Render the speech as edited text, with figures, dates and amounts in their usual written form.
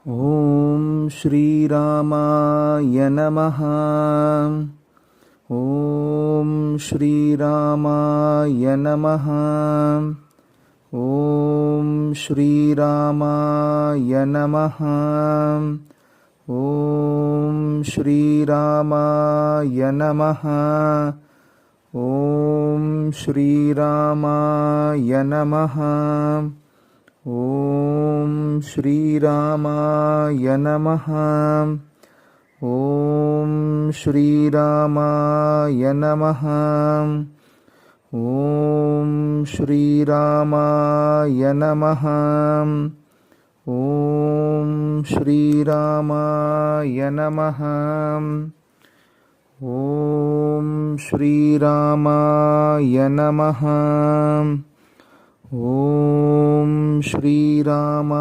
ಓಂ ಶ್ರೀರಾಮಾಯ ನಮಃ. ಓಂ ಶ್ರೀರಾಮಾಯ ನಮಃ. ಓಂ ಶ್ರೀರಾಮಾಯ ನಮಃ. ಓಂ ಶ್ರೀರಾಮಾಯ ನಮಃ. ಓಂ ಶ್ರೀರಾಮಾಯ ನಮಃ. ಓಂ ಶ್ರೀರಾಮಾಯ ನಮಃ. ಓಂ ಶ್ರೀರಾಮಾಯ ನಮಃ. ಓಂ ಶ್ರೀರಾಮಾಯ ನಮಃ. ಓಂ ಶ್ರೀರಾಮಾಯ ನಮಃ. ಓಂ ಶ್ರೀರಾಮಾಯ ನಮಃ. ಓಂ ಶ್ರೀರಾಮ